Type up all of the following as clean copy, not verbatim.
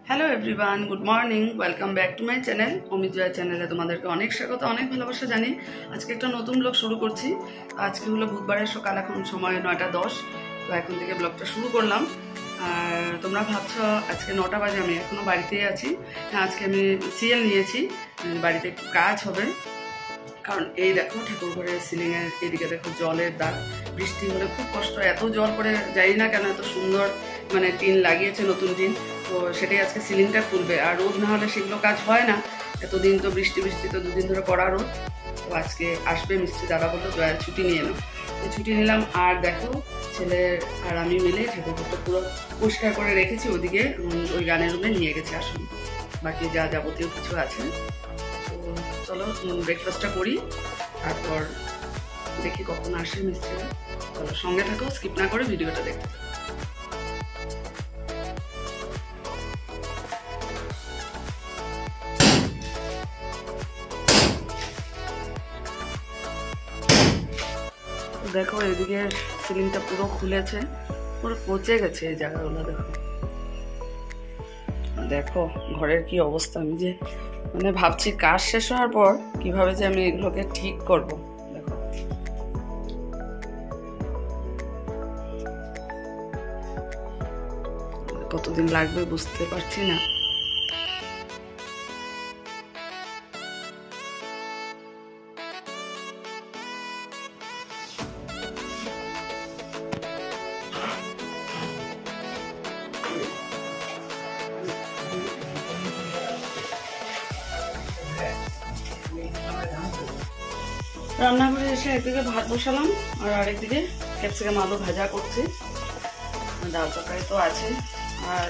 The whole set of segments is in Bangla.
Hello everyone, good morning, welcome back to my channel. Amit Jaya চ্যানেলে তোমাদেরকে অনেক স্বাগত, অনেক ভালোবাসা জানি। আজকে একটা নতুন ব্লগ শুরু করছি। আজকে হলো বুধবারের সকাল, এখন সময় 9:10। তো এখন থেকে ব্লগটা শুরু করলাম। আর তোমরা ভাবছো আজকে 9টা বাজে, আমি এখনও বাড়িতেই আছি। হ্যাঁ, আজকে আমি সিএল নিয়েছি, বাড়িতে একটু কাজ হবে। কারণ এই দেখো ঠাকুর ঘরের সিলিংয়ের এদিকে দেখো জলের দাগ, বৃষ্টি হলে খুব কষ্ট, এত জল পড়ে, জানি না কেন এত সুন্দর মানে টিন লাগিয়েছে, নতুন টিন। তো সেটাই আজকে সিলিংটা খুলবে, আর রোদ না হলে সেগুলো কাজ হয় না। এতদিন তো বৃষ্টি তো 2 দিন ধরে পড়া রোদ। তো আজকে আসবে মিস্ত্রি দাদা, বললো জয়ার ছুটি নিয়ে নাও। তো ছুটি নিলাম। আর দেখো ছেলে আর আমি মিলে ঠাকুরঘরটা পুরো পরিষ্কার করে রেখেছি, ওদিকে ওই গানের রুমে নিয়ে গেছে আসুন, বাকি যা যাবতীয় কিছু আছে। চলো ব্রেকফাস্টটা করি, তারপর দেখি কখন আসে মিস্ত্রি। চলো সঙ্গে থাকো, স্কিপ না করে ভিডিওটা দেখতে থাকো। দেখো এদিকে সিলিংটা পুরো খুলেছে, পুরো পচে গেছে এই জায়গাগুলো। দেখো দেখো ঘরের কি অবস্থা। আমি যে মানে ভাবছি কাজ শেষ হওয়ার পর কিভাবে যে আমি এগুলোকে ঠিক করব। দেখো কতদিন লাগবে বুঝতে পারছি না। রান্নাঘরে এসে একদিকে ভাত বসালাম, আর আরেকদিকে ক্যাপসিকাম আলু ভাজা করছি। ডাল তরকারি তো আছে। আর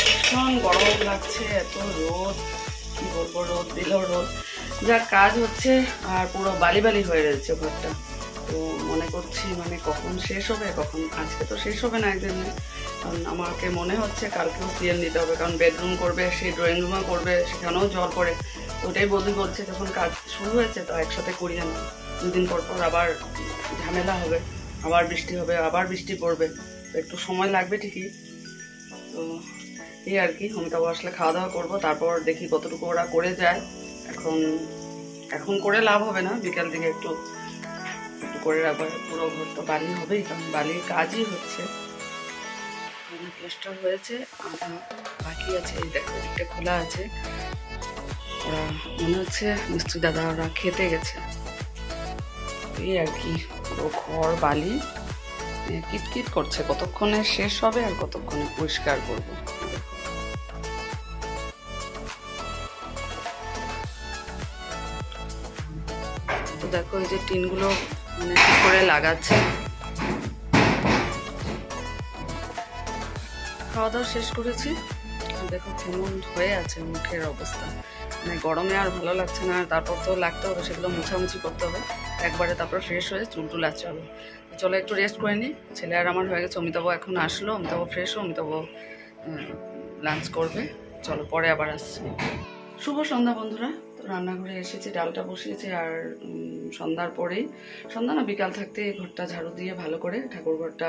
ভীষণ গরম লাগছে, এত রোদ, কি বলবো, রোদ দিল রোদ, যা কাজ হচ্ছে। আর পুরো বালি বালি হয়ে রয়েছে ঘরটা। তো মনে করছি মানে কখন শেষ হবে, কখন, আজকে তো শেষ হবে না একদিনে। কারণ আমাকে মনে হচ্ছে কালকেও সিএল নিতে হবে, কারণ বেডরুম করবে, সেই ড্রয়িং রুমও করবে, সেখানেও জল পড়ে। তো ওটাই বৌদি বলছে, যখন কাজ শুরু হয়েছে তো একসাথে করিয়ে না, 2 দিন পর পর আবার ঝামেলা হবে, আবার বৃষ্টি হবে, আবার বৃষ্টি পড়বে, তো একটু সময় লাগবে ঠিকই। তো এই আর কি, অমিতাভ আসলে খাওয়া দাওয়া করবো, তারপর দেখি কতটুকু ওরা করে যায়। এখন করে লাভ হবে না, বিকাল দিকে একটু করে রাখবো। পুরো ঘর তো বালি হবেই, কারণ বালির কাজই হচ্ছে। প্লাস্টার হয়েছে, আধা বাকি আছে। এই দেখো দিকটা খোলা আছে, ওরা মনে হচ্ছে মিস্ত্রি দাদা ওরা খেতে গেছে। এই আর কি, পুরো ঘর বালি, কিটকিট করছে। কতক্ষণে শেষ হবে আর কতক্ষণে পরিষ্কার করবো। তো দেখো এই যে টিনগুলো মানে ঠিক করে লাগাচ্ছে। খাওয়া দাওয়া শেষ করেছি। দেখো কেমন হয়ে আছে মুখের অবস্থা, মানে গরমে আর ভালো লাগছে না। তারপর তো লাগতে হবে, সেগুলো মুছামুছি করতে হবে একবারে, তারপর ফ্রেশ হয়ে চুল আছে হবে। চলো একটু রেস্ট করে নিই। ছেলে আর আমার হয়ে গেছে, অমিতাভ এখন আসলো, অমিতাভ ফ্রেশ হো, অমিতাভ লাঞ্চ করবে। চলো পরে আবার আসছি। শুভ সন্ধ্যা বন্ধুরা। তো রান্নাঘরে এসেছি, ডালটা বসিয়েছি। আর সন্ধ্যার পরেই, সন্ধ্যা না বিকাল থাকতে ঘরটা ঝাড়ু দিয়ে ভালো করে ঠাকুর ঘরটা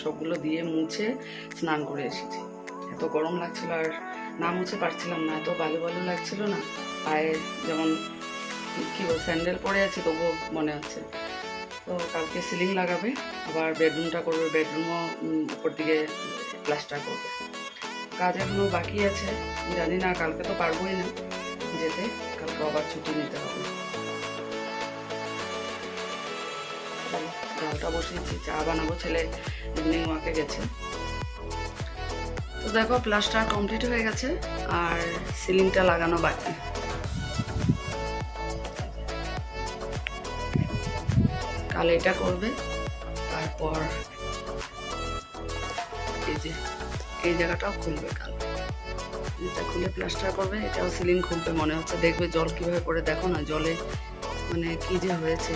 সবগুলো দিয়ে মুছে স্নান করে এসেছি। এত গরম লাগছিল, আর না মুছে পারছিলাম না, এত বালু বালু লাগছিল না পায়ে, যেমন কি বল স্যান্ডেল পরে আছি তবুও মনে হচ্ছে। তো কালকে সিলিং লাগাবে, আবার বেডরুমটা করবে, বেডরুমও উপর দিকে প্লাস্টার করবে। কাজ এখনো বাকি আছে, জানি না, কালকে তো পারবোই না যেতে, কালকে আবার ছুটি নিতে হবে। ডালটা বসিয়েছি, চা বানাবো, ছেলে ইভিনিং ওয়াকে গেছে। তো দেখো প্লাস্টার কমপ্লিট হয়ে গেছে, আর সিলিংটা লাগানো বাকি। কাল এটা করবে, তারপর এই যে এই জায়গাটাও খুলবে কাল, এটা খুলে প্লাস্টার করবে, এটাও সিলিং খুলবে মনে হচ্ছে। দেখবে জল কিভাবে করে, দেখো না জলে মানে কি যে হয়েছে।